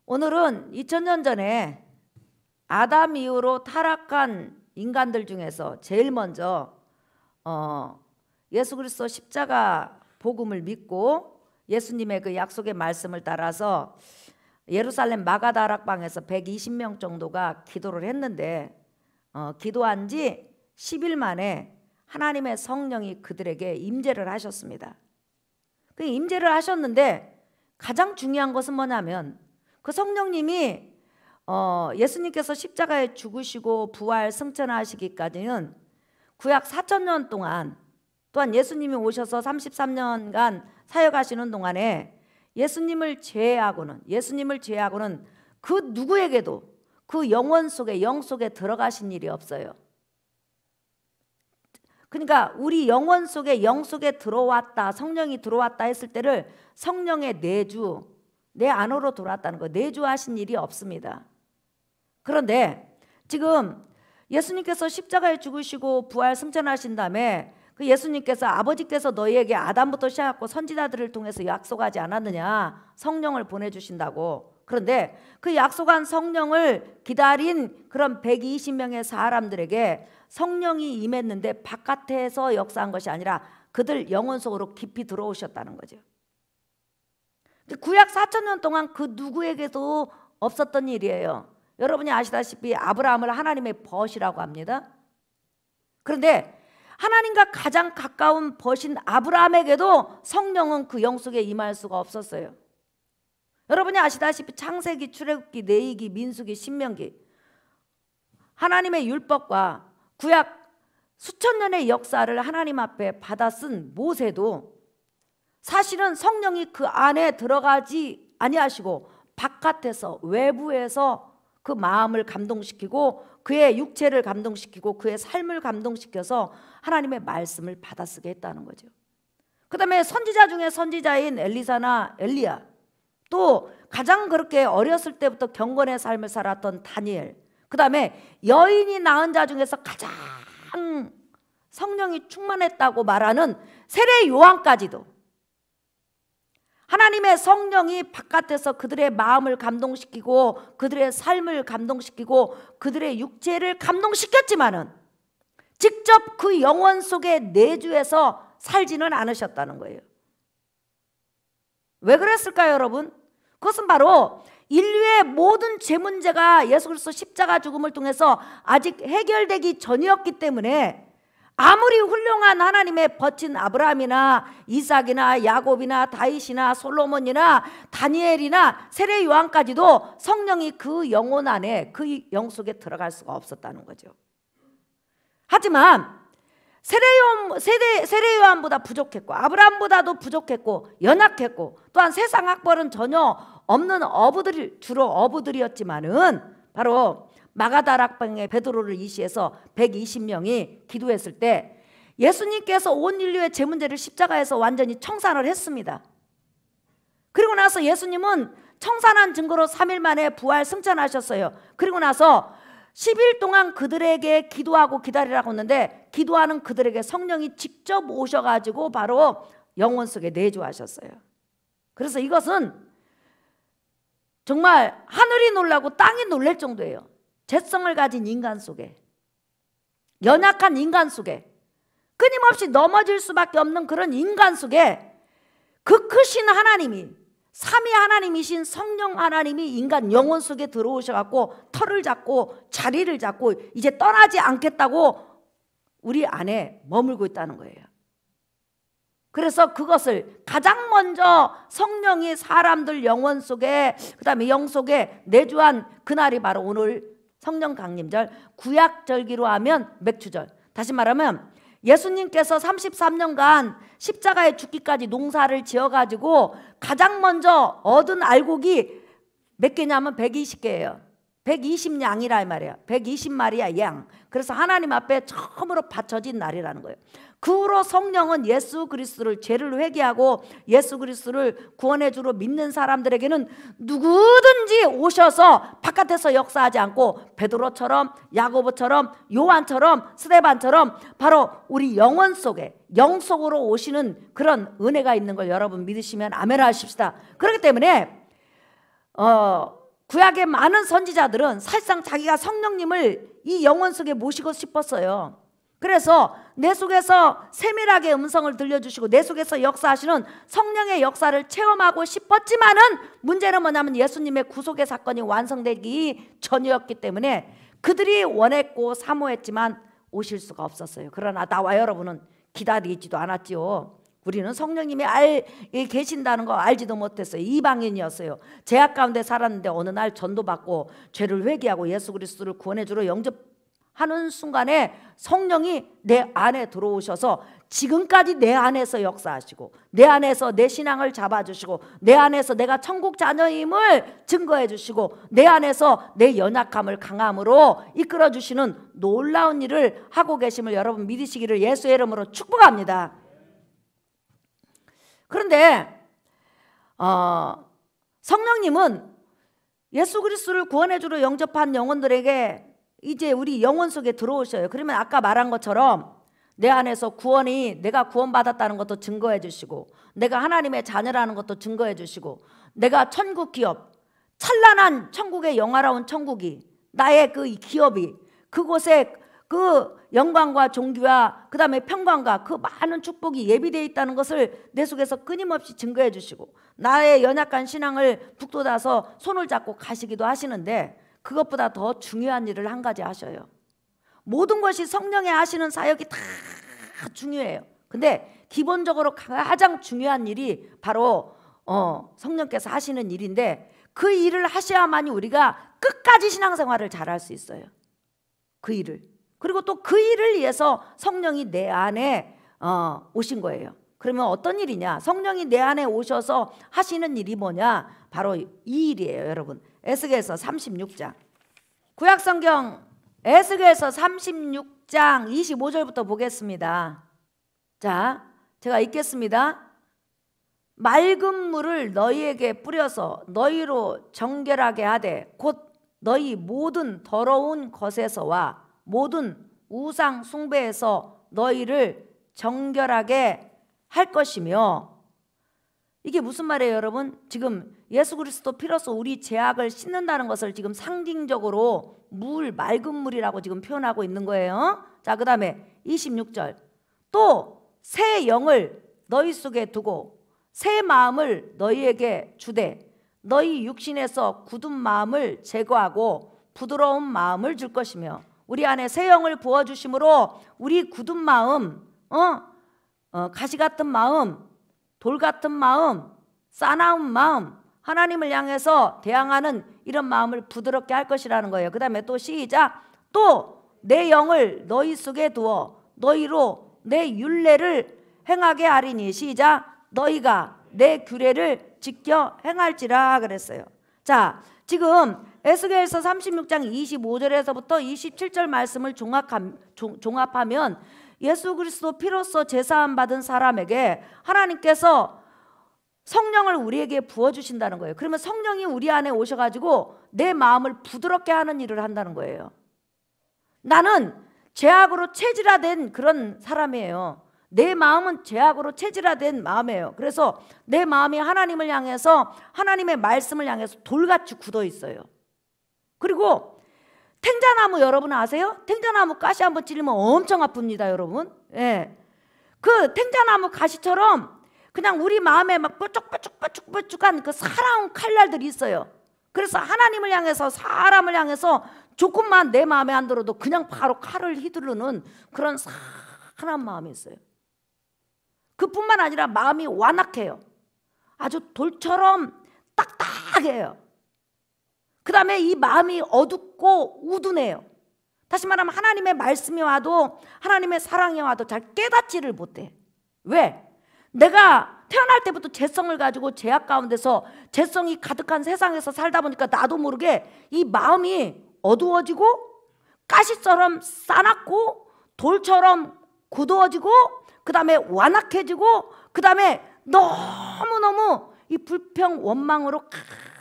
오늘은 2000년 전에 아담 이후로 타락한 인간들 중에서 제일 먼저 예수 그리스도 십자가 복음을 믿고 예수님의 그 약속의 말씀을 따라서 예루살렘 마가다락방에서 120명 정도가 기도를 했는데 기도한 지 10일 만에 하나님의 성령이 그들에게 임재를 하셨습니다. 그 임재를 하셨는데 가장 중요한 것은 뭐냐면 그 성령님이 예수님께서 십자가에 죽으시고 부활 승천하시기까지는 구약 4000년 동안, 또한 예수님이 오셔서 33년간 사역하시는 동안에 예수님을 제외하고는 그 누구에게도 그 영혼 속에, 영 속에 들어가신 일이 없어요. 그러니까 우리 영혼 속에, 영 속에 들어왔다, 성령이 들어왔다 했을 때를 성령의 내주, 내 안으로 들어왔다는 거, 내주하신 일이 없습니다. 그런데 지금 예수님께서 십자가에 죽으시고 부활 승천하신 다음에 그 예수님께서 아버지께서 너희에게 아담부터 시작하고 선지자들을 통해서 약속하지 않았느냐, 성령을 보내주신다고. 그런데 그 약속한 성령을 기다린 그런 120명의 사람들에게 성령이 임했는데 바깥에서 역사한 것이 아니라 그들 영혼 속으로 깊이 들어오셨다는 거죠. 구약 4000년 동안 그 누구에게도 없었던 일이에요. 여러분이 아시다시피 아브라함을 하나님의 벗이라고 합니다. 그런데 하나님과 가장 가까운 벗인 아브라함에게도 성령은 그 영 속에 임할 수가 없었어요. 여러분이 아시다시피 창세기, 출애굽기, 레위기, 민수기, 신명기, 하나님의 율법과 구약 수천 년의 역사를 하나님 앞에 받아 쓴 모세도 사실은 성령이 그 안에 들어가지 아니하시고 바깥에서, 외부에서 그 마음을 감동시키고 그의 육체를 감동시키고 그의 삶을 감동시켜서 하나님의 말씀을 받아쓰게 했다는 거죠. 그 다음에 선지자 중에 선지자인 엘리사나 엘리야, 또 가장 그렇게 어렸을 때부터 경건의 삶을 살았던 다니엘, 그 다음에 여인이 낳은 자 중에서 가장 성령이 충만했다고 말하는 세례 요한까지도 하나님의 성령이 바깥에서 그들의 마음을 감동시키고 그들의 삶을 감동시키고 그들의 육체를 감동시켰지만은 직접 그 영혼 속에 내주해서 살지는 않으셨다는 거예요. 왜 그랬을까요, 여러분? 그것은 바로 인류의 모든 죄 문제가 예수 그리스도 십자가 죽음을 통해서 아직 해결되기 전이었기 때문에 아무리 훌륭한 하나님의 벗인 아브라함이나 이삭이나 야곱이나 다윗이나 솔로몬이나 다니엘이나 세례 요한까지도 성령이 그 영혼 안에, 그 영 속에 들어갈 수가 없었다는 거죠. 하지만 세례 요한보다 부족했고 아브라함보다도 부족했고 연약했고 또한 세상 학벌은 전혀 없는 어부들, 주로 어부들이었지만은 바로 마가다락방에 베드로를 이시해서 120명이 기도했을 때 예수님께서 온 인류의 죄 문제를 십자가에서 완전히 청산을 했습니다. 그리고 나서 예수님은 청산한 증거로 3일 만에 부활 승천하셨어요. 그리고 나서 10일 동안 그들에게 기도하고 기다리라고 했는데 기도하는 그들에게 성령이 직접 오셔가지고 바로 영혼 속에 내주하셨어요. 그래서 이것은 정말 하늘이 놀라고 땅이 놀랄 정도예요. 죄성을 가진 인간 속에, 연약한 인간 속에, 끊임없이 넘어질 수밖에 없는 그런 인간 속에 그 크신 하나님이, 삼위 하나님이신 성령 하나님이 인간 영혼 속에 들어오셔갖고 털을 잡고 자리를 잡고 이제 떠나지 않겠다고 우리 안에 머물고 있다는 거예요. 그래서 그것을 가장 먼저 성령이 사람들 영혼 속에, 그 다음에 영 속에 내주한 그날이 바로 오늘 성령 강림절, 구약절기로 하면 맥추절. 다시 말하면 예수님께서 33년간 십자가에 죽기까지 농사를 지어가지고 가장 먼저 얻은 알곡이 몇 개냐면 120개예요. 120양이라 이 말이에요. 120마리야 양. 그래서 하나님 앞에 처음으로 바쳐진 날이라는 거예요. 그 후로 성령은 예수 그리스도를, 죄를 회개하고 예수 그리스도를 구원의 주로 믿는 사람들에게는 누구든지 오셔서 바깥에서 역사하지 않고 베드로처럼, 야고보처럼, 요한처럼, 스데반처럼 바로 우리 영혼 속에, 영 속으로 오시는 그런 은혜가 있는 걸 여러분 믿으시면 아멘 하십시다. 그렇기 때문에 구약의 많은 선지자들은 사실상 자기가 성령님을 이 영혼 속에 모시고 싶었어요. 그래서 내 속에서 세밀하게 음성을 들려주시고 내 속에서 역사하시는 성령의 역사를 체험하고 싶었지만은 문제는 뭐냐면 예수님의 구속의 사건이 완성되기 전이었기 때문에 그들이 원했고 사모했지만 오실 수가 없었어요. 그러나 나와 여러분은 기다리지도 않았지요. 우리는 성령님이 계신다는 거 알지도 못했어요. 이방인이었어요. 죄악 가운데 살았는데 어느 날 전도받고 죄를 회개하고 예수 그리스도를 구원해주러 영접하는 순간에 성령이 내 안에 들어오셔서 지금까지 내 안에서 역사하시고 내 안에서 내 신앙을 잡아주시고 내 안에서 내가 천국 자녀임을 증거해 주시고 내 안에서 내 연약함을 강함으로 이끌어 주시는 놀라운 일을 하고 계심을 여러분 믿으시기를 예수의 이름으로 축복합니다. 그런데 성령님은 예수 그리스도를 구원해 주러 영접한 영혼들에게 이제 우리 영혼 속에 들어오셔요. 그러면 아까 말한 것처럼 내 안에서 구원이 내가 구원받았다는 것도 증거해 주시고 내가 하나님의 자녀라는 것도 증거해 주시고 내가 천국 기업 찬란한 천국의 영화로운 천국이 나의 그 기업이 그곳에 그 영광과 존귀와 그 다음에 평강과 그 많은 축복이 예비되어 있다는 것을 내 속에서 끊임없이 증거해 주시고 나의 연약한 신앙을 북돋아서 손을 잡고 가시기도 하시는데 그것보다 더 중요한 일을 한 가지 하셔요. 모든 것이 성령의 하시는 사역이 다 중요해요. 근데 기본적으로 가장 중요한 일이 바로 성령께서 하시는 일인데 그 일을 하셔야만이 우리가 끝까지 신앙생활을 잘할 수 있어요. 그 일을. 그리고 또 그 일을 위해서 성령이 내 안에 오신 거예요. 그러면 어떤 일이냐? 성령이 내 안에 오셔서 하시는 일이 뭐냐? 바로 이 일이에요, 여러분. 에스겔서 36장. 구약성경 에스겔서 36장 25절부터 보겠습니다. 자, 제가 읽겠습니다. 맑은 물을 너희에게 뿌려서 너희로 정결하게 하되 곧 너희 모든 더러운 것에서와 모든 우상 숭배에서 너희를 정결하게 할 것이며, 이게 무슨 말이에요, 여러분? 지금 예수 그리스도 피로써 우리 죄악을 씻는다는 것을 지금 상징적으로 맑은 물이라고 지금 표현하고 있는 거예요. 자, 그 다음에 26절. 또 새 영을 너희 속에 두고 새 마음을 너희에게 주되 너희 육신에서 굳은 마음을 제거하고 부드러운 마음을 줄 것이며, 우리 안에 새 영을 부어주심으로 우리 굳은 마음, 가시 같은 마음, 돌 같은 마음, 싸나운 마음, 하나님을 향해서 대항하는 이런 마음을 부드럽게 할 것이라는 거예요. 그 다음에 또 시작. 또 내 영을 너희 속에 두어 너희로 내 율례를 행하게 하리니, 시작. 너희가 내 규례를 지켜 행할지라 그랬어요. 자, 지금 에스겔서 36장 25절에서부터 27절 말씀을 종합하면 예수 그리스도 피로써 제사함 받은 사람에게 하나님께서 성령을 우리에게 부어주신다는 거예요. 그러면 성령이 우리 안에 오셔가지고 내 마음을 부드럽게 하는 일을 한다는 거예요. 나는 죄악으로 체질화된 그런 사람이에요. 내 마음은 죄악으로 체질화된 마음이에요. 그래서 내 마음이 하나님을 향해서, 하나님의 말씀을 향해서 돌같이 굳어 있어요. 그리고 탱자나무 여러분 아세요? 탱자나무 가시 한번 찔리면 엄청 아픕니다, 여러분. 예. 그 탱자나무 가시처럼 그냥 우리 마음에 막 뾰족뾰족한 그 살아온 칼날들이 있어요. 그래서 하나님을 향해서, 사람을 향해서 조금만 내 마음에 안 들어도 그냥 바로 칼을 휘두르는 그런 산한 마음이 있어요. 그뿐만 아니라 마음이 완악해요. 아주 돌처럼 딱딱해요. 그 다음에 이 마음이 어둡고 우둔해요. 다시 말하면 하나님의 말씀이 와도, 하나님의 사랑이 와도 잘 깨닫지를 못해. 왜? 내가 태어날 때부터 죄성을 가지고 죄악 가운데서 죄성이 가득한 세상에서 살다 보니까 나도 모르게 이 마음이 어두워지고 가시처럼 싸납고 돌처럼 굳어지고 그 다음에 완악해지고 그 다음에 너무너무 이 불평 원망으로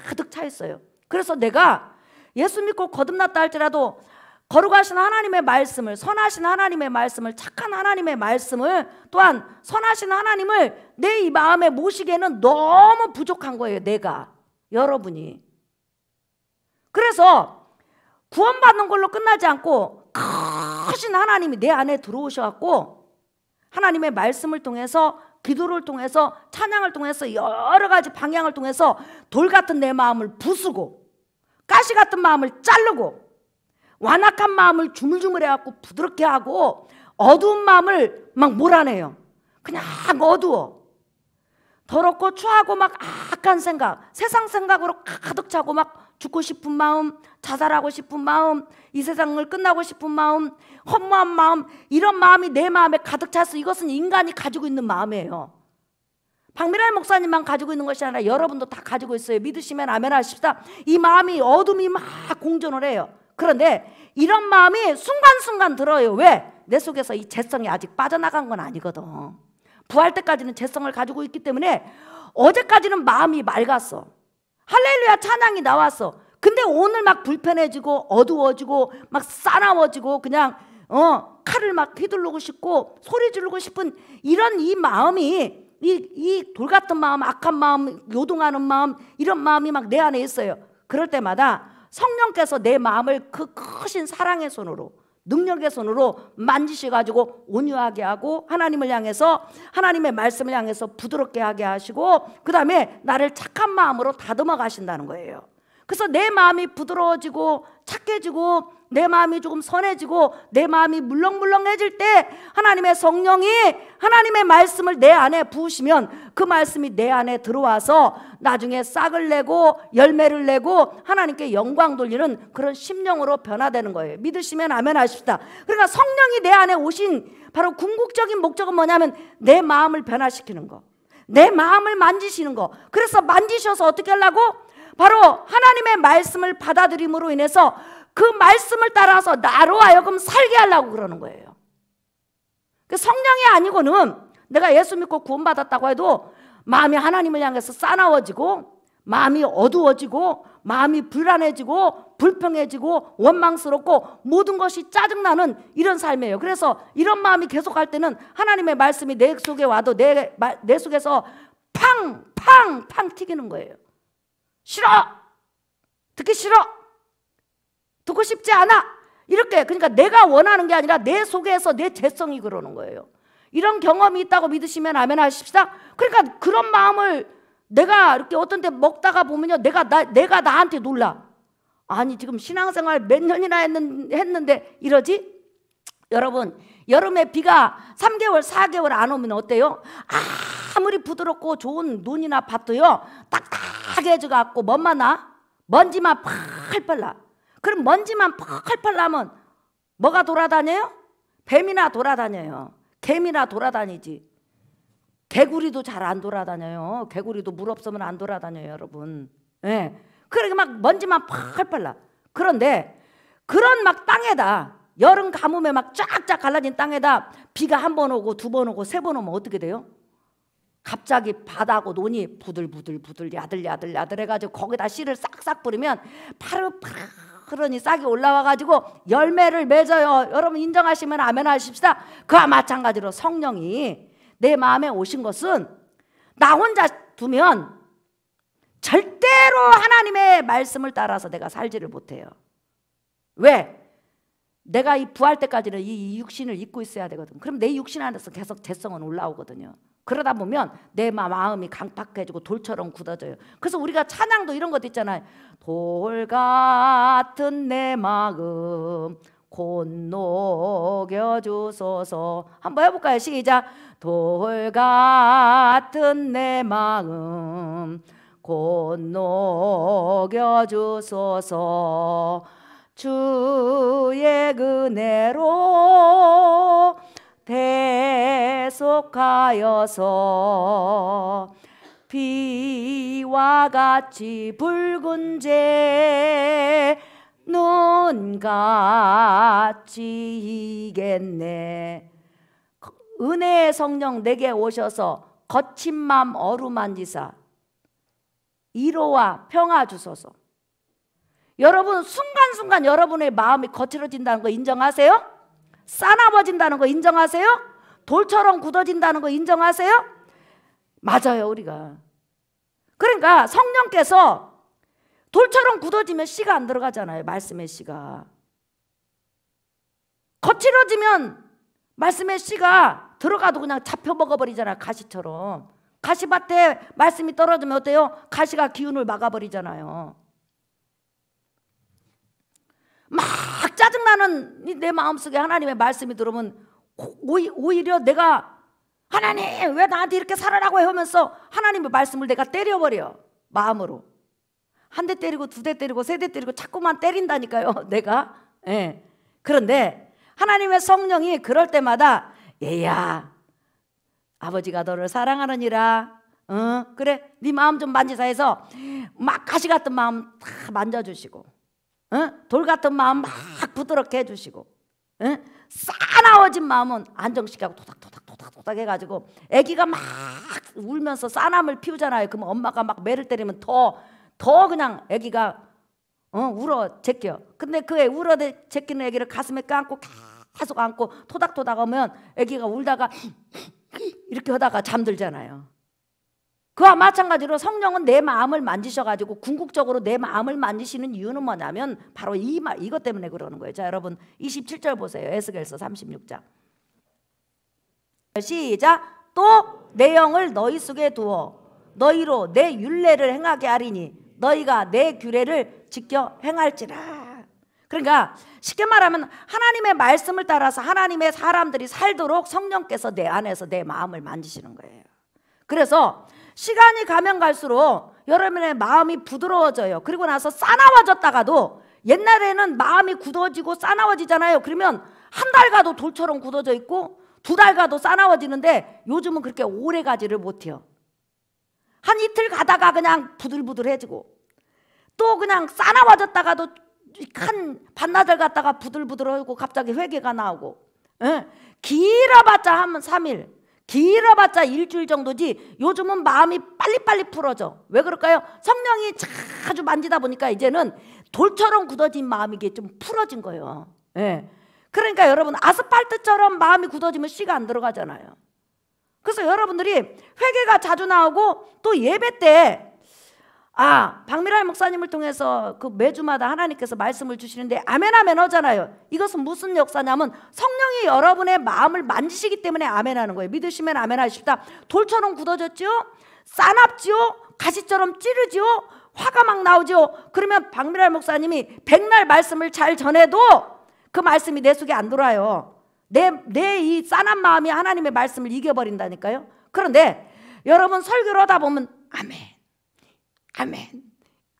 가득 차 있어요. 그래서 내가 예수 믿고 거듭났다 할지라도 거룩하신 하나님의 말씀을, 선하신 하나님의 말씀을, 착한 하나님의 말씀을, 또한 선하신 하나님을 내 이 마음에 모시기에는 너무 부족한 거예요. 내가, 여러분이. 그래서 구원받는 걸로 끝나지 않고 크신 하나님이 내 안에 들어오셔갖고 하나님의 말씀을 통해서, 기도를 통해서, 찬양을 통해서, 여러 가지 방향을 통해서 돌 같은 내 마음을 부수고, 가시 같은 마음을 자르고, 완악한 마음을 주물주물해갖고 부드럽게 하고, 어두운 마음을 막 몰아내요. 그냥 어두워. 더럽고 추하고 막 악한 생각, 세상 생각으로 가득 차고 막 죽고 싶은 마음, 자살하고 싶은 마음, 이 세상을 끝나고 싶은 마음, 허무한 마음, 이런 마음이 내 마음에 가득 차서 이것은 인간이 가지고 있는 마음이에요. 박미랄 목사님만 가지고 있는 것이 아니라 여러분도 다 가지고 있어요. 믿으시면 아멘 하십시다. 이 마음이, 어둠이 막 공존을 해요. 그런데 이런 마음이 순간순간 들어요. 왜? 내 속에서 이 죄성이 아직 빠져나간 건 아니거든. 부활 때까지는 죄성을 가지고 있기 때문에 어제까지는 마음이 맑았어. 할렐루야 찬양이 나왔어. 근데 오늘 막 불편해지고 어두워지고 막 싸나워지고 그냥 칼을 막 휘두르고 싶고 소리 지르고 싶은 이런 이 마음이, 이 돌 같은 마음, 악한 마음, 요동하는 마음, 이런 마음이 막 내 안에 있어요. 그럴 때마다 성령께서 내 마음을 그 크신 사랑의 손으로, 능력의 손으로 만지셔가지고 온유하게 하고, 하나님을 향해서, 하나님의 말씀을 향해서 부드럽게 하게 하시고, 그 다음에 나를 착한 마음으로 다듬어 가신다는 거예요. 그래서 내 마음이 부드러워지고 착해지고 내 마음이 조금 선해지고 내 마음이 물렁물렁해질 때 하나님의 성령이 하나님의 말씀을 내 안에 부으시면 그 말씀이 내 안에 들어와서 나중에 싹을 내고 열매를 내고 하나님께 영광 돌리는 그런 심령으로 변화되는 거예요. 믿으시면 아멘 하십시다. 그러니까 성령이 내 안에 오신 바로 궁극적인 목적은 뭐냐면 내 마음을 변화시키는 거, 내 마음을 만지시는 거. 그래서 만지셔서 어떻게 하려고? 바로 하나님의 말씀을 받아들임으로 인해서 그 말씀을 따라서 나로 하여금 살게 하려고 그러는 거예요. 성령이 아니고는 내가 예수 믿고 구원받았다고 해도 마음이 하나님을 향해서 싸나워지고 마음이 어두워지고 마음이 불안해지고 불평해지고 원망스럽고 모든 것이 짜증나는 이런 삶이에요. 그래서 이런 마음이 계속할 때는 하나님의 말씀이 내 속에 와도 내 속에서 팡 튀기는 거예요. 싫어! 듣기 싫어! 듣고 싶지 않아! 이렇게, 그러니까 내가 원하는 게 아니라 내 속에서 내 죄성이 그러는 거예요. 이런 경험이 있다고 믿으시면 아멘 하십시다. 그러니까 그런 마음을 내가 이렇게 어떤 때 먹다가 보면요, 내가 나한테 놀라. 아니 지금 신앙생활 몇 년이나 했는데 이러지? 여러분, 여름에 비가 3개월 4개월 안 오면 어때요? 아무리 부드럽고 좋은 논이나 밭도요 딱딱해져갖고 뭐만 나? 먼지만 펄펄 나. 그럼 먼지만 펄펄 나면 뭐가 돌아다녀요? 뱀이나 돌아다녀요. 개미나 돌아다니지. 개구리도 잘 안 돌아다녀요. 개구리도 물 없으면 안 돌아다녀요, 여러분. 예. 그러니까 막 먼지만 펄펄 나. 그런데 그런 막 땅에다, 여름 가뭄에 막 쫙쫙 갈라진 땅에다 비가 한 번 오고 두 번 오고 세 번 오면 어떻게 돼요? 갑자기 바다하고 논이 부들부들 야들야들 해가지고 거기다 씨를 싹싹 뿌리면 파릇파릇하니 싹이 올라와가지고 열매를 맺어요. 여러분 인정하시면 아멘 하십시다. 그와 마찬가지로 성령이 내 마음에 오신 것은 나 혼자 두면 절대로 하나님의 말씀을 따라서 내가 살지를 못해요. 왜? 내가 이 부활 때까지는 이 육신을 입고 있어야 되거든. 그럼 내 육신 안에서 계속 죄성은 올라오거든요. 그러다 보면 내 마음이 강팍해지고 돌처럼 굳어져요. 그래서 우리가 찬양도 이런 것도 있잖아요. 돌 같은 내 마음 곧 녹여주소서. 한번 해볼까요? 시작. 돌 같은 내 마음 곧 녹여주소서. 주의 은혜로 대속하여서 비와 같이 붉은 재 눈같이 이겠네. 은혜의 성령 내게 오셔서 거친 맘 어루만지사 위로와 평화 주소서. 여러분 순간순간 여러분의 마음이 거칠어진다는 거 인정하세요? 싸나워진다는 거 인정하세요? 돌처럼 굳어진다는 거 인정하세요? 맞아요, 우리가. 그러니까 성령께서 돌처럼 굳어지면 씨가 안 들어가잖아요. 말씀의 씨가 거칠어지면 말씀의 씨가 들어가도 그냥 잡혀 먹어버리잖아요. 가시처럼. 가시밭에 말씀이 떨어지면 어때요? 가시가 기운을 막아버리잖아요. 막 짜증나는 내 마음속에 하나님의 말씀이 들어오면 오히려 내가 하나님 왜 나한테 이렇게 살아라고 해 하면서 하나님의 말씀을 내가 때려버려. 마음으로 한 대 때리고 두 대 때리고 세 대 때리고 자꾸만 때린다니까요. 내가. 예. 그런데 하나님의 성령이 그럴 때마다 얘야 아버지가 너를 사랑하느니라. 그래 네 마음 좀 만지자 해서 막 가시 같은 마음 다 만져주시고 돌 같은 마음 막 부드럽게 해주시고 싸나워진 마음은 안정시키고 토닥토닥 해가지고 아기가 막 울면서 싸남을 피우잖아요. 그러면 엄마가 막 매를 때리면 더 그냥 아기가 울어 제껴. 근데 그 울어 제끼는 아기를 가슴에 껴안고 계속 안고 토닥토닥 하면 아기가 울다가 이렇게 하다가 잠들잖아요. 그와 마찬가지로 성령은 내 마음을 만지셔가지고 궁극적으로 내 마음을 만지시는 이유는 뭐냐면 바로 이것 때문에 그러는 거예요. 자 여러분 27절 보세요. 에스겔서 36장 시작. 또 내 영을 너희 속에 두어 너희로 내 율례를 행하게 하리니 너희가 내 규례를 지켜 행할지라. 그러니까 쉽게 말하면 하나님의 말씀을 따라서 하나님의 사람들이 살도록 성령께서 내 안에서 내 마음을 만지시는 거예요. 그래서 시간이 가면 갈수록 여러분의 마음이 부드러워져요. 그리고 나서 싸나워졌다가도 옛날에는 마음이 굳어지고 싸나워지잖아요. 그러면 한 달 가도 돌처럼 굳어져 있고 두 달 가도 싸나워지는데 요즘은 그렇게 오래 가지를 못해요. 한 이틀 가다가 그냥 부들부들해지고 또 그냥 싸나워졌다가도 한 반나절 갔다가 부들부들하고 갑자기 회개가 나오고 길어봤자 한 3일 길어봤자 일주일 정도지 요즘은 마음이 빨리빨리 풀어져. 왜 그럴까요? 성령이 자주 만지다 보니까 이제는 돌처럼 굳어진 마음이 이게 좀 풀어진 거예요. 그러니까 여러분 아스팔트처럼 마음이 굳어지면 씨가 안 들어가잖아요. 그래서 여러분들이 회개가 자주 나오고 또 예배 때 박미랄 목사님을 통해서 그 매주마다 하나님께서 말씀을 주시는데 아멘 아멘 하잖아요. 이것은 무슨 역사냐면 성령이 여러분의 마음을 만지시기 때문에 아멘 하는 거예요. 믿으시면 아멘 하십시다. 돌처럼 굳어졌죠? 싸납지요? 가시처럼 찌르지요? 화가 막 나오죠? 그러면 박미랄 목사님이 백날 말씀을 잘 전해도 그 말씀이 내 속에 안 들어와요. 내 이 싸난 마음이 하나님의 말씀을 이겨버린다니까요. 그런데 여러분 설교를 하다 보면 아멘 아멘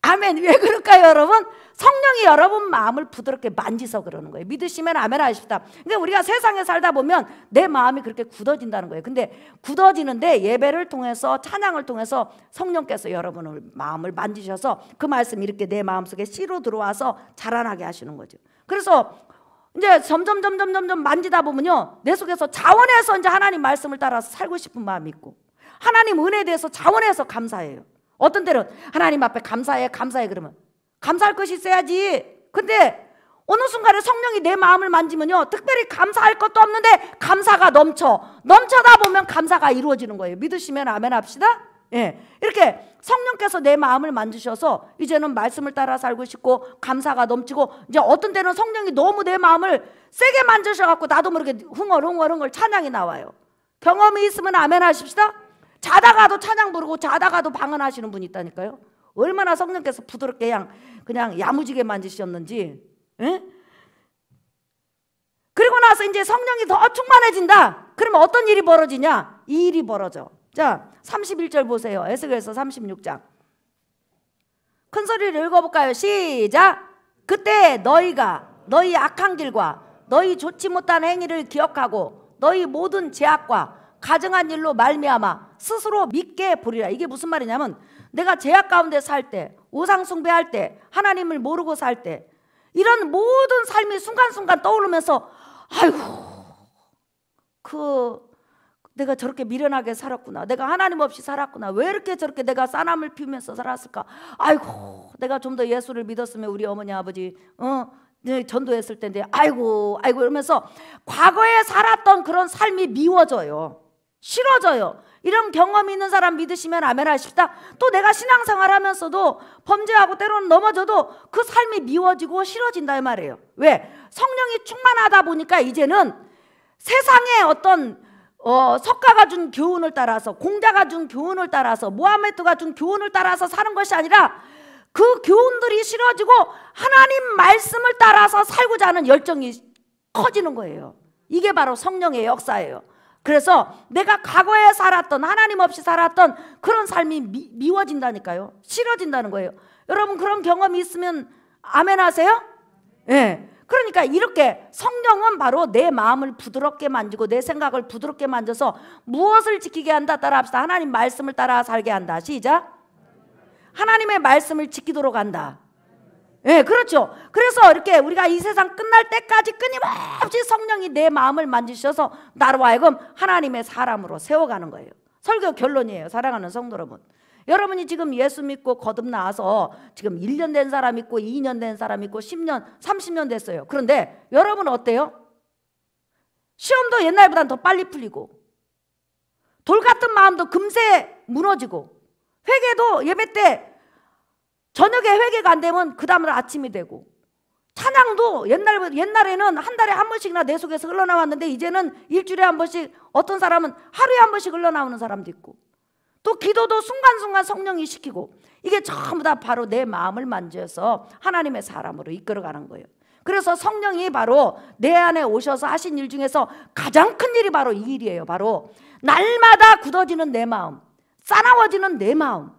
아멘. 왜 그럴까요 여러분? 성령이 여러분 마음을 부드럽게 만지서 그러는 거예요. 믿으시면 아멘 하십시다. 그러니까 우리가 세상에 살다 보면 내 마음이 그렇게 굳어진다는 거예요. 근데 굳어지는데 예배를 통해서 찬양을 통해서 성령께서 여러분의 마음을 만지셔서 그 말씀이 이렇게 내 마음속에 씨로 들어와서 자라나게 하시는 거죠. 그래서 이제 점점 만지다 보면요 내 속에서 자원해서 이제 하나님 말씀을 따라서 살고 싶은 마음이 있고 하나님 은혜에 대해서 자원해서 감사해요. 어떤 때는 하나님 앞에 감사해 그러면 감사할 것이 있어야지. 근데 어느 순간에 성령이 내 마음을 만지면요 특별히 감사할 것도 없는데 감사가 넘쳐다 보면 감사가 이루어지는 거예요. 믿으시면 아멘 합시다. 이렇게 성령께서 내 마음을 만지셔서 이제는 말씀을 따라 살고 싶고 감사가 넘치고 이제 어떤 때는 성령이 너무 내 마음을 세게 만지셔갖고 나도 모르게 흥얼 찬양이 나와요. 경험이 있으면 아멘 하십시다. 자다가도 찬양 부르고 자다가도 방언하시는 분이 있다니까요. 얼마나 성령께서 부드럽게 그냥 야무지게 만지셨는지. 그리고 나서 이제 성령이 더 충만해진다. 그러면 어떤 일이 벌어지냐? 이 일이 벌어져. 자 31절 보세요. 에스겔서 36장 큰 소리를 읽어볼까요? 시작. 그때 너희가 너희 악한 길과 너희 좋지 못한 행위를 기억하고 너희 모든 죄악과 가증한 일로 말미암아 스스로 믿게 보리라. 이게 무슨 말이냐면 내가 죄악 가운데 살 때, 우상 숭배할 때, 하나님을 모르고 살 때 이런 모든 삶이 순간순간 떠오르면서 아이고 내가 저렇게 미련하게 살았구나. 내가 하나님 없이 살았구나. 왜 이렇게 저렇게 내가 싸남을 피우면서 살았을까. 아이고 내가 좀 더 예수를 믿었으면 우리 어머니 아버지 전도했을 텐데 아이고 이러면서 과거에 살았던 그런 삶이 미워져요. 싫어져요. 이런 경험이 있는 사람 믿으시면 아멘 하십시다. 또 내가 신앙생활 하면서도 범죄하고 때로는 넘어져도 그 삶이 미워지고 싫어진다 이 말이에요. 왜? 성령이 충만하다 보니까 이제는 세상의 어떤 석가가 준 교훈을 따라서, 공자가 준 교훈을 따라서, 모하메드가 준 교훈을 따라서 사는 것이 아니라 그 교훈들이 싫어지고 하나님 말씀을 따라서 살고자 하는 열정이 커지는 거예요. 이게 바로 성령의 역사예요. 그래서 내가 과거에 살았던, 하나님 없이 살았던 그런 삶이 미워진다니까요. 싫어진다는 거예요. 여러분 그런 경험이 있으면 아멘 하세요? 네. 그러니까 이렇게 성령은 바로 내 마음을 부드럽게 만지고 내 생각을 부드럽게 만져서 무엇을 지키게 한다? 따라 합시다. 하나님 말씀을 따라 살게 한다. 시작. 하나님의 말씀을 지키도록 한다. 예, 그렇죠. 그래서 이렇게 우리가 이 세상 끝날 때까지 끊임없이 성령이 내 마음을 만지셔서 나로 하여금 하나님의 사람으로 세워가는 거예요. 설교 결론이에요. 사랑하는 성도 여러분, 여러분이 지금 예수 믿고 거듭 나와서 지금 1년 된 사람 있고 2년 된 사람 있고 10년, 30년 됐어요. 그런데 여러분 어때요? 시험도 옛날보다는 더 빨리 풀리고, 돌 같은 마음도 금세 무너지고, 회개도 예배 때 저녁에 회개가 안 되면 그 다음날 아침이 되고, 찬양도 옛날에는 한 달에 한 번씩이나 내 속에서 흘러나왔는데 이제는 일주일에 한 번씩, 어떤 사람은 하루에 한 번씩 흘러나오는 사람도 있고, 또 기도도 순간순간 성령이 시키고, 이게 전부 다 바로 내 마음을 만져서 하나님의 사람으로 이끌어가는 거예요. 그래서 성령이 바로 내 안에 오셔서 하신 일 중에서 가장 큰 일이 바로 이 일이에요. 바로 날마다 굳어지는 내 마음, 싸나워지는 내 마음,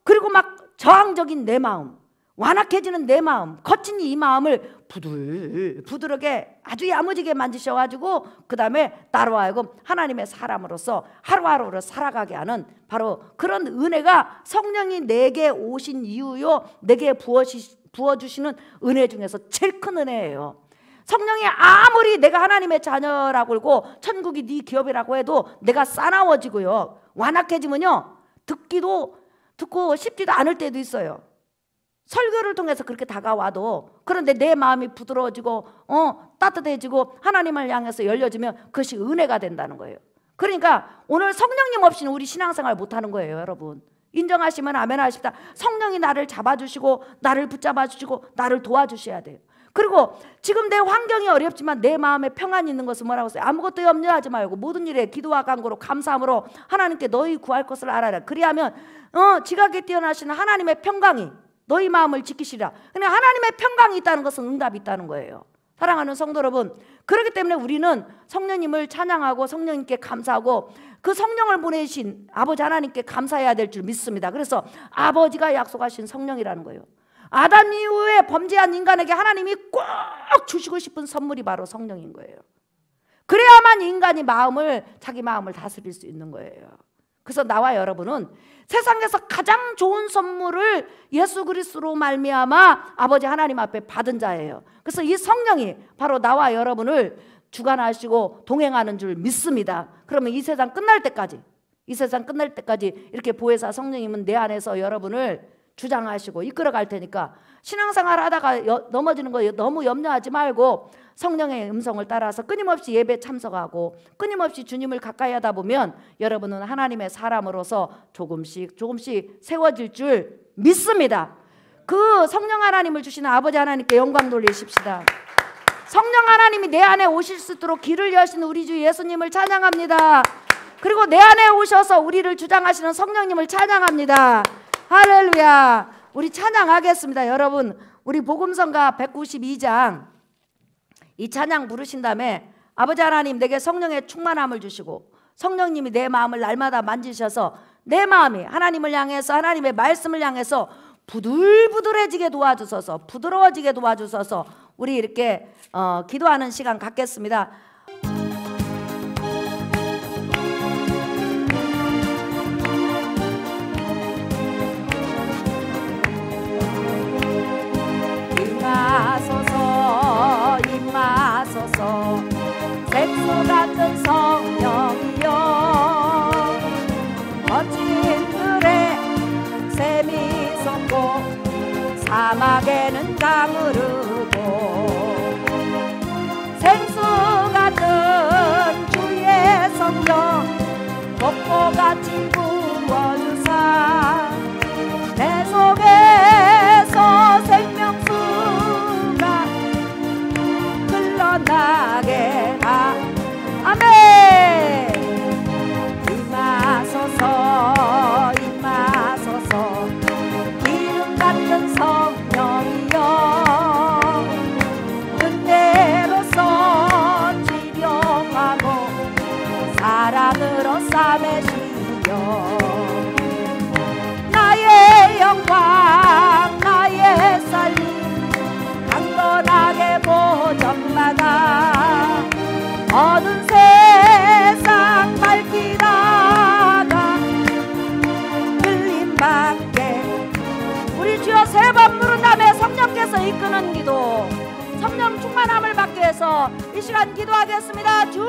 그리고 막 저항적인 내 마음, 완악해지는 내 마음, 거친 이 마음을 부드럽게 아주 야무지게 만지셔가지고 그 다음에 나로 하여금 하나님의 사람으로서 하루하루를 살아가게 하는 바로 그런 은혜가 성령이 내게 오신 이유요, 내게 부어주시는 은혜 중에서 제일 큰 은혜예요. 성령이 아무리 내가 하나님의 자녀라고 그러고 천국이 네 기업이라고 해도 내가 싸나워지고요, 완악해지면요, 듣고 싶지도 않을 때도 있어요. 설교를 통해서 그렇게 다가와도. 그런데 내 마음이 부드러워지고 따뜻해지고 하나님을 향해서 열려지면 그것이 은혜가 된다는 거예요. 그러니까 오늘 성령님 없이는 우리 신앙생활 못하는 거예요. 여러분 인정하시면 아멘 하십시다. 성령이 나를 잡아주시고 나를 붙잡아 주시고 나를 도와주셔야 돼요. 그리고 지금 내 환경이 어렵지만 내 마음에 평안이 있는 것은 뭐라고 써요? 아무것도 염려하지 말고 모든 일에 기도와 간구로 감사함으로 하나님께 너희 구할 것을 알아라. 그리하면 지각에 뛰어나시는 하나님의 평강이 너희 마음을 지키시라. 그냥 하나님의 평강이 있다는 것은 응답이 있다는 거예요. 사랑하는 성도 여러분, 그렇기 때문에 우리는 성령님을 찬양하고 성령님께 감사하고 그 성령을 보내신 아버지 하나님께 감사해야 될 줄 믿습니다. 그래서 아버지가 약속하신 성령이라는 거예요. 아담 이후에 범죄한 인간에게 하나님이 꼭 주시고 싶은 선물이 바로 성령인 거예요. 그래야만 인간이 자기 마음을 다스릴 수 있는 거예요. 그래서 나와 여러분은 세상에서 가장 좋은 선물을 예수 그리스도로 말미암아 아버지 하나님 앞에 받은 자예요. 그래서 이 성령이 바로 나와 여러분을 주관하시고 동행하는 줄 믿습니다. 그러면 이 세상 끝날 때까지 이렇게 보혜사 성령님은 내 안에서 여러분을 주장하시고 이끌어갈 테니까 신앙생활 하다가 넘어지는 거 너무 염려하지 말고 성령의 음성을 따라서 끊임없이 예배 참석하고 끊임없이 주님을 가까이 하다 보면 여러분은 하나님의 사람으로서 조금씩 세워질 줄 믿습니다. 그 성령 하나님을 주시는 아버지 하나님께 영광 돌리십시다. 성령 하나님이 내 안에 오실 수 있도록 길을 여시는 우리 주 예수님을 찬양합니다. 그리고 내 안에 오셔서 우리를 주장하시는 성령님을 찬양합니다. 할렐루야. 우리 찬양하겠습니다. 여러분 우리 복음성가 192장 이 찬양 부르신 다음에 아버지 하나님 내게 성령의 충만함을 주시고 성령님이 내 마음을 날마다 만지셔서 내 마음이 하나님을 향해서 하나님의 말씀을 향해서 부들부들해지게 도와주셔서 부드러워지게 도와주셔서 우리 이렇게 기도하는 시간 갖겠습니다. 임하소서 샘소 같은 성령이여 거친 들에 샘이 솟고 사막에는 강 흐르고 생수 같은 주의 성령 강물로같이 부어주사 내 속에서 생명수가 흘러나게 아멘. 임하소서 임하소서 기름 같은 성령이여 은혜로서 치료하고 사랑으로 싸매시려 나의 영광 나의 살림 강건하게 보전받아 어두운 세상 밝히다가 흘림받게 우리 주여 세 번 부른 다음에 성령께서 이끄는 기도 성령 충만함을 받기 위해서 이 시간 기도하겠습니다. 주여